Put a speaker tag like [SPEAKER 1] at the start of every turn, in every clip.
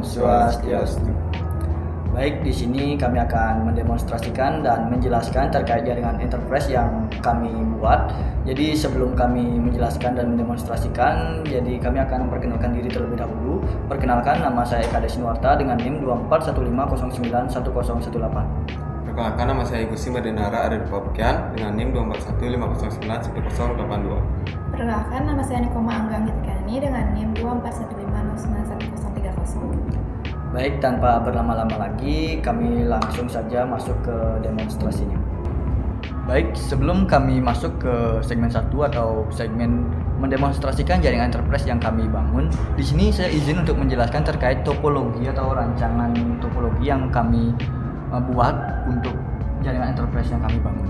[SPEAKER 1] Swastiastu. Baik, di sini kami akan mendemonstrasikan dan menjelaskan terkait jaringan enterprise yang kami buat. Jadi sebelum kami menjelaskan dan mendemonstrasikan, jadi kami akan memperkenalkan diri terlebih dahulu. Perkenalkan, nama saya Eka Desnuarta dengan NIM 2415091018.
[SPEAKER 2] Perkenalkan, nama saya Gusti Madenara ada di Pabukian dengan NIM 2415091082.
[SPEAKER 3] Perkenalkan, nama saya Nikoma Anggang Hitkani dengan NIM 2415091030.
[SPEAKER 1] Baik, tanpa berlama-lama lagi, kami langsung saja masuk ke demonstrasinya. Baik, sebelum kami masuk ke segmen 1 atau segmen mendemonstrasikan jaringan enterprise yang kami bangun, di sini saya izin untuk menjelaskan terkait topologi atau rancangan topologi yang kami buat untuk jaringan enterprise yang kami bangun.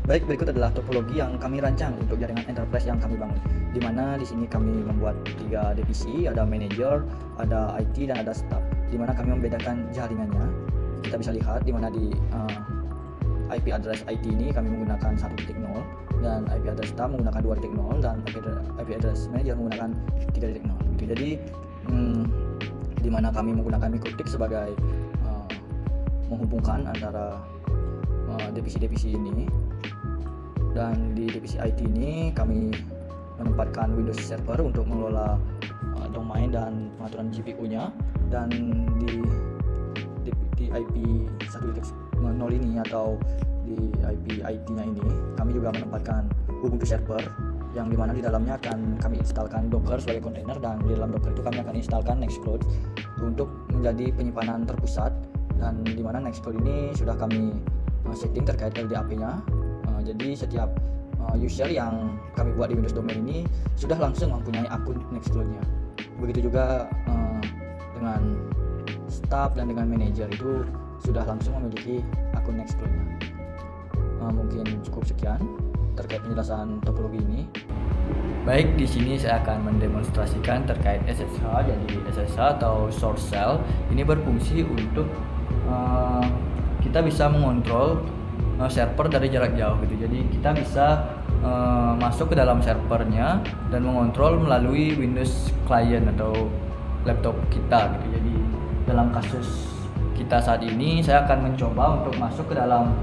[SPEAKER 1] Baik, berikut adalah topologi yang kami rancang untuk jaringan enterprise yang kami bangun. Di mana di sini kami membuat 3 divisi, ada manager, ada IT dan ada staff. Di mana kami membedakan jaringannya. Kita bisa lihat di mana di IP address IT ini kami menggunakan 1.0 dan IP address staff menggunakan 2.0 dan IP address manager menggunakan 3.0. Jadi di mana kami menggunakan mikrotik sebagai menghubungkan antara divisi-divisi ini. Dan di divisi IT ini kami menempatkan Windows Server untuk mengelola domain dan pengaturan GPU-nya. Dan di IP 1.0 ini atau di IP IT-nya ini kami juga menempatkan Ubuntu Server yang dimana di dalamnya akan kami instalkan Docker sebagai kontainer, dan di dalam Docker itu kami akan instalkan Nextcloud untuk menjadi penyimpanan terpusat. Dan dimana Nextcloud ini sudah kami setting terkait LDAP-nya. Jadi setiap user yang kami buat di Windows Domain ini sudah langsung mempunyai akun Nextcloud-nya. Begitu juga dengan staff dan dengan manager itu sudah langsung memiliki akun Nextcloud-nya. Mungkin cukup sekian terkait penjelasan topologi ini. Baik, di sini saya akan mendemonstrasikan terkait SSH. Jadi SSH atau source shell ini berfungsi untuk kita bisa mengontrol server dari jarak jauh gitu. Jadi kita bisa masuk ke dalam servernya dan mengontrol melalui Windows client atau laptop kita gitu. Jadi dalam kasus kita saat ini saya akan mencoba untuk masuk ke dalam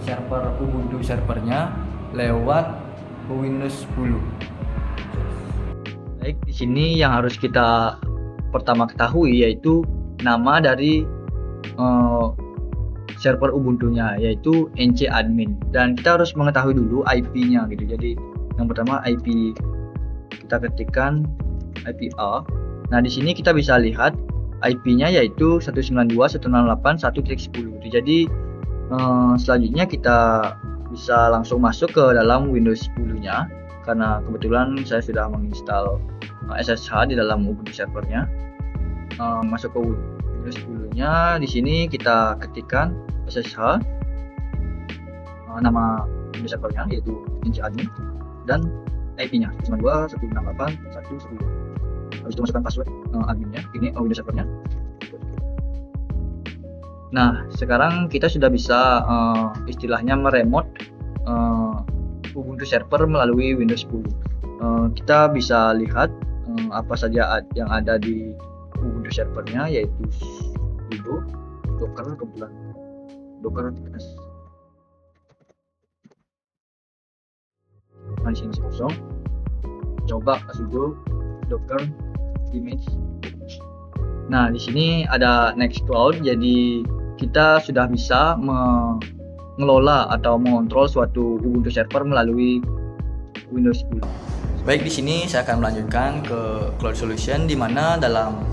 [SPEAKER 1] server Ubuntu servernya lewat Windows 10. Baik, di sini yang harus kita pertama ketahui yaitu nama dari server Ubuntu-nya, yaitu NCadmin, dan kita harus mengetahui dulu IP-nya gitu. Jadi yang pertama IP kita ketikkan IP A. Nah, di sini kita bisa lihat IP-nya yaitu 192.168.1.10 gitu. Jadi selanjutnya kita bisa langsung masuk ke dalam Windows 10-nya karena kebetulan saya sudah menginstal SSH di dalam Ubuntu servernya. Masuk ke Windows 10-nya, di sini kita ketikkan SSH, nama Windows servernya yaitu NCadmin, dan IP-nya 192.168.1.10. Habis itu masukkan password adminnya, ini Windows servernya. Nah, sekarang kita sudah bisa istilahnya meremote Ubuntu server melalui Windows 10. Kita bisa lihat apa saja yang ada di Ubuntu servernya, yaitu sudo docker, kebetulan docker ts. Nah, di sini masih kosong. Coba sudo docker image. Nah, di sini ada Nextcloud, jadi kita sudah bisa mengelola atau mengontrol suatu Ubuntu server melalui Windows 10. Baik, di sini saya akan melanjutkan ke Cloud Solution, di mana dalam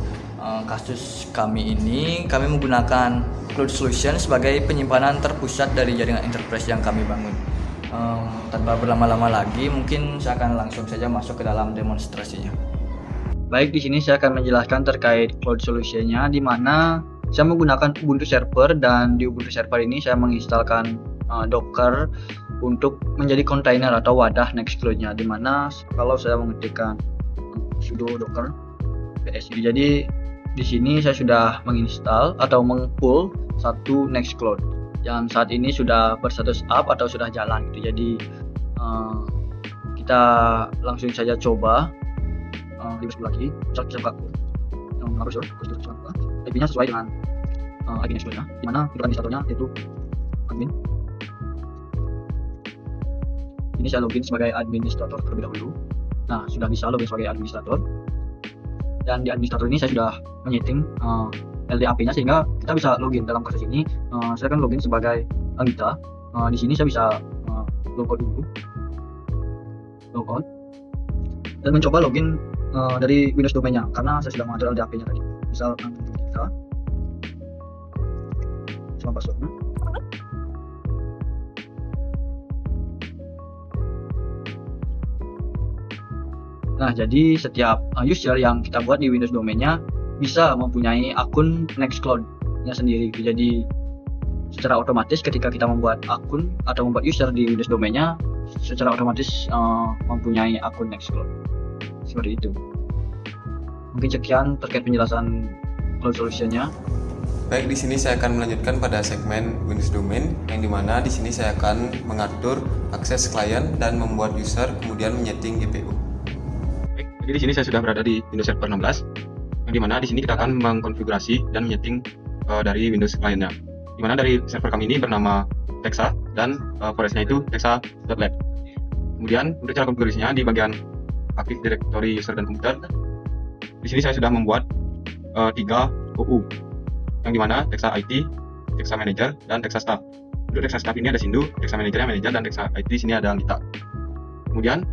[SPEAKER 1] kasus kami ini kami menggunakan Cloud Solution sebagai penyimpanan terpusat dari jaringan enterprise yang kami bangun. Tanpa berlama-lama lagi, mungkin saya akan langsung saja masuk ke dalam demonstrasinya. Baik, di sini saya akan menjelaskan terkait Cloud Solution-nya, di mana saya menggunakan Ubuntu Server, dan di Ubuntu Server ini saya menginstalkan Docker untuk menjadi kontainer atau wadah Nextcloud-nya, di mana kalau saya mengetikkan sudo docker ps, jadi di sini saya sudah menginstal atau mengpull satu Nextcloud yang saat ini sudah berstatus up atau sudah jalan gitu. Jadi kita langsung saja coba di lagi. browser IP-nya sesuai dengan IP Nextcloud-nya, di mana untuk administratornya yaitu admin. Ini saya login sebagai administrator terlebih dahulu. Nah, sudah bisa login sebagai administrator. Dan di administrator ini saya sudah menyeting LDAP-nya sehingga kita bisa login. Dalam proses ini saya akan login sebagai Anggita. Di sini saya bisa logout dulu, logout, dan mencoba login dari Windows domainnya karena saya sudah mengatur LDAP-nya tadi. Misal Anggita sama passwordnya. Nah, jadi setiap user yang kita buat di Windows domainnya bisa mempunyai akun Nextcloud-nya sendiri. Jadi secara otomatis ketika kita membuat akun atau membuat user di Windows domainnya, secara otomatis mempunyai akun Nextcloud. Seperti itu. Mungkin sekian terkait penjelasan cloud solution-nya.
[SPEAKER 2] Baik, di sini saya akan melanjutkan pada segmen Windows Domain, yang dimana di sini saya akan mengatur akses klien dan membuat user, kemudian menyeting GPU.
[SPEAKER 4] Baik, jadi di sini saya sudah berada di Windows Server 16, yang dimana di sini kita akan mengkonfigurasi dan menyeting dari Windows kliennya. Dimana dari server kami ini bernama Texa dan forestnya itu texa.lab. Kemudian untuk cara konfigurasinya di bagian Active Directory User dan Komputer, di sini saya sudah membuat 3 OU, yang dimana Texa IT, Texa Manager, dan Texa Staff. Untuk Texa Staff ini ada Sindu, Texa Manager, dan Texa IT sini ada Anggita. Kemudian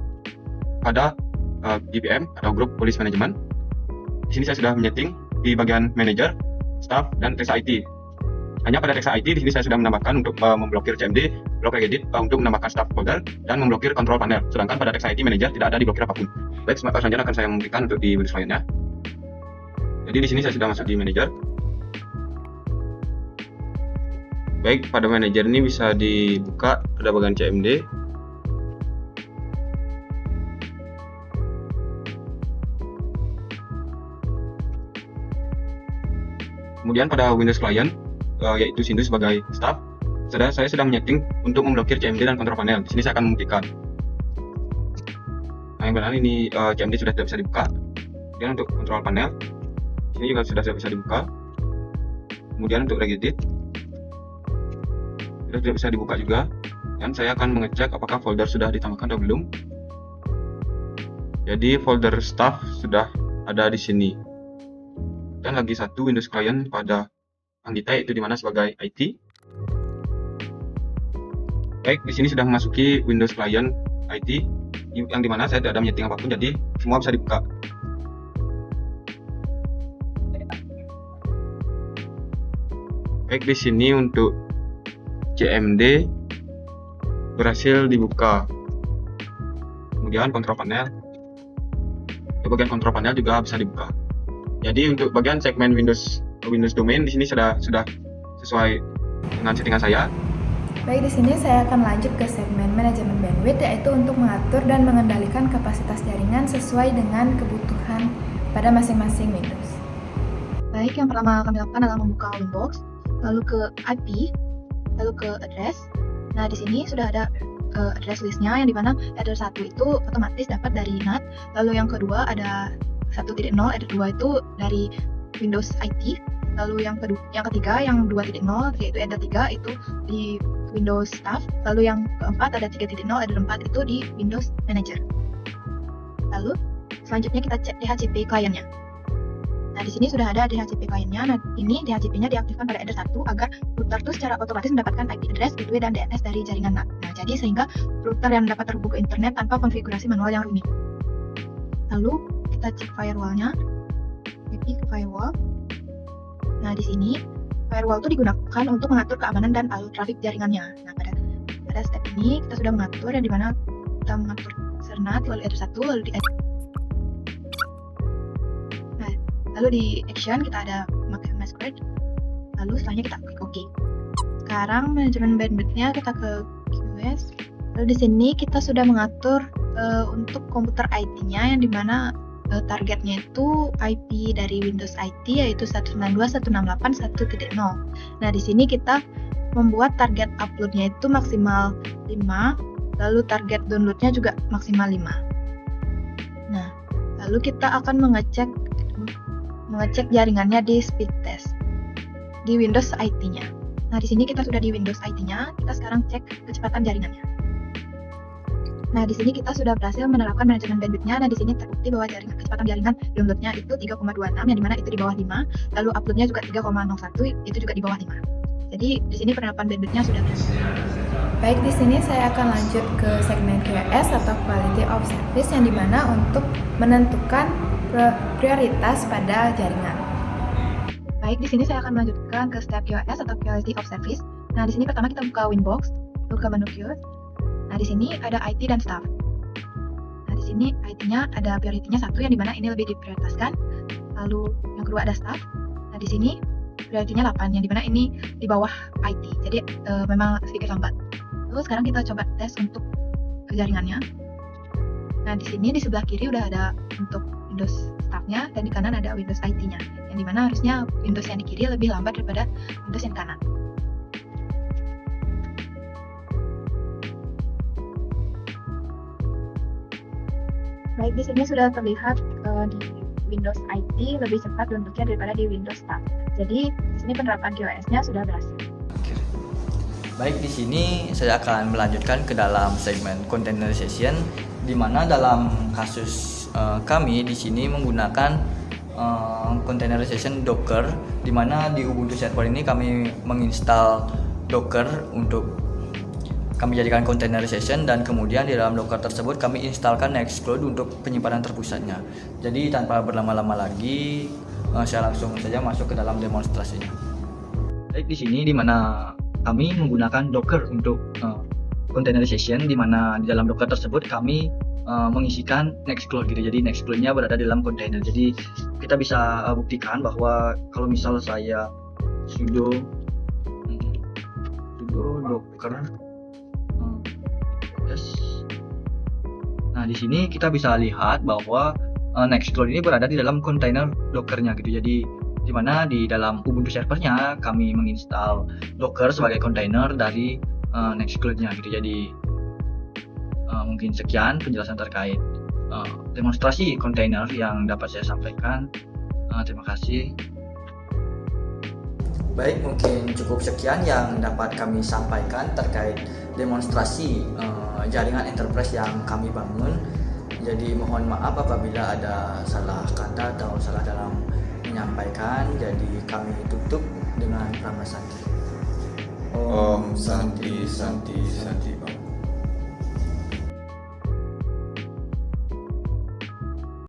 [SPEAKER 4] pada GPM atau Group Policy Management, di sini saya sudah menyeting di bagian Manager, Staff, dan Texa IT. Hanya pada Texa IT di sini saya sudah menambahkan untuk memblokir CMD, blok regedit untuk menambahkan staff folder dan memblokir control panel. Sedangkan pada Texa IT Manager tidak ada diblokir apapun. Baik, selanjutnya akan saya memberikan untuk di Windows kliennya. Jadi di sini saya sudah masuk di Manager. Baik, pada Manager ini bisa dibuka pada bagian CMD. Kemudian pada Windows Client, yaitu Sindu sebagai staff, saya sudah menyeting untuk memblokir CMD dan kontrol panel. Di sini saya akan membuktikan. Nah, yang benar ini CMD sudah tidak bisa dibuka. Kemudian untuk kontrol panel, di sini juga sudah tidak bisa dibuka. Kemudian untuk regedit, sudah tidak bisa dibuka juga. Dan saya akan mengecek apakah folder sudah ditambahkan atau belum. Jadi folder staff sudah ada di sini. Dan lagi satu Windows Client pada Anggita, itu dimana sebagai IT. Baik, di sini sudah memasuki Windows Client IT, yang dimana saya tidak ada menyeting apapun, jadi semua bisa dibuka. Baik, di sini untuk CMD berhasil dibuka. Kemudian kontrol panel, bagian kontrol panel juga bisa dibuka. Jadi untuk bagian segmen Windows Domain di sini sudah sesuai dengan settingan saya.
[SPEAKER 3] Baik, di sini saya akan lanjut ke segmen manajemen bandwidth, yaitu untuk mengatur dan mengendalikan kapasitas jaringan sesuai dengan kebutuhan pada masing-masing Windows.
[SPEAKER 5] Baik, yang pertama kami lakukan adalah membuka Windows, lalu ke IP, lalu ke address. Nah, di sini sudah ada address listnya, yang dimana address 1 itu otomatis dapat dari NAT, lalu yang kedua ada 1.0, address 2 itu dari Windows IT, lalu yang ketiga yang 2.0 yaitu address 3 itu di Windows Staff, lalu yang keempat ada 3.0 address 4 itu di Windows Manager. Lalu selanjutnya kita cek DHCP kliennya. Nah, di sini sudah ada DHCP kliennya. Nah, ini DHCP-nya diaktifkan pada address 1 agar router itu secara otomatis mendapatkan IP address, gateway, dan DNS dari jaringan NAT. Nah, jadi sehingga router yang dapat terhubung ke internet tanpa konfigurasi manual yang rumit. Lalu kita cek firewall-nya. IP ke firewall. Nah, di sini firewall itu digunakan untuk mengatur keamanan dan alur trafik jaringannya. Nah, pada step ini kita sudah mengatur, yang dimana kita mengatur sernat, lalu address 1, lalu di lalu di action kita ada pakai masquerade, lalu setelahnya kita klik OK. Sekarang manajemen bandwidth-nya kita ke QoS. Lalu di sini kita sudah mengatur untuk komputer IT-nya, yang dimana targetnya itu IP dari Windows IT yaitu 192.168.1.0. Nah, di sini kita membuat target upload-nya itu maksimal 5, lalu target download-nya juga maksimal 5. Nah, lalu kita akan mengecek mengecek jaringannya di speed test di Windows IT-nya. Nah, di sini kita sudah di Windows IT-nya, kita sekarang cek kecepatan jaringannya. Nah, di sini kita sudah berhasil menerapkan manajemen bandwidth-nya. Nah, di sini terbukti bahwa kecepatan jaringan download-nya itu 3,26, yang dimana itu di bawah 5, lalu upload-nya juga 3,01, itu juga di bawah 5. Jadi, di sini penerapan bandwidth-nya sudah berhasil.
[SPEAKER 3] Baik, di sini saya akan lanjut ke segmen QoS atau Quality of Service, yang dimana untuk menentukan prioritas pada jaringan.
[SPEAKER 5] Baik, di sini saya akan melanjutkan ke step QoS atau Quality of Service. Nah, di sini pertama kita buka Winbox, buka menu Queue. Nah, di sini ada IT dan Staff. Nah, di sini IT-nya ada priority-nya 1, yang dimana ini lebih diprioritaskan. Lalu yang kedua ada Staff. Nah, di sini priority-nya 8, yang dimana ini di bawah IT. Jadi memang sedikit lambat. Lalu sekarang kita coba tes untuk jaringannya. Nah, di sini di sebelah kiri udah ada untuk Windows Staff-nya, dan di kanan ada Windows IT-nya. Yang dimana harusnya Windows yang di kiri lebih lambat daripada Windows yang kanan. Baik, di sini sudah terlihat di Windows IT lebih cepat downloadnya daripada di Windows Staff. Jadi, di sini penerapan QoS-nya sudah berhasil.
[SPEAKER 1] Baik, di sini saya akan melanjutkan ke dalam segmen containerization, di mana dalam kasus kami di sini menggunakan containerization Docker, di mana di Ubuntu server ini kami menginstal Docker untuk kami jadikan containerization, dan kemudian di dalam Docker tersebut kami instalkan Nextcloud untuk penyimpanan terpusatnya. Jadi tanpa berlama-lama lagi, saya langsung saja masuk ke dalam demonstrasinya. Baik, di sini di mana kami menggunakan Docker untuk containerization, di mana di dalam Docker tersebut kami mengisikan Nextcloud gitu. Jadi Nextcloud-nya berada di dalam container. Jadi kita bisa buktikan bahwa kalau misal saya sudo Docker nah, di sini kita bisa lihat bahwa Nextcloud ini berada di dalam kontainer Docker-nya gitu. Jadi di mana di dalam Ubuntu servernya kami menginstal Docker sebagai kontainer dari Nextcloud-nya gitu. Jadi mungkin sekian penjelasan terkait demonstrasi kontainer yang dapat saya sampaikan. Terima kasih. Baik, mungkin cukup sekian yang dapat kami sampaikan terkait demonstrasi jaringan enterprise yang kami bangun. Jadi mohon maaf apabila ada salah kata atau salah dalam menyampaikan. Jadi kami tutup dengan Rama Santi.
[SPEAKER 2] Om Santi Santi Santi Om.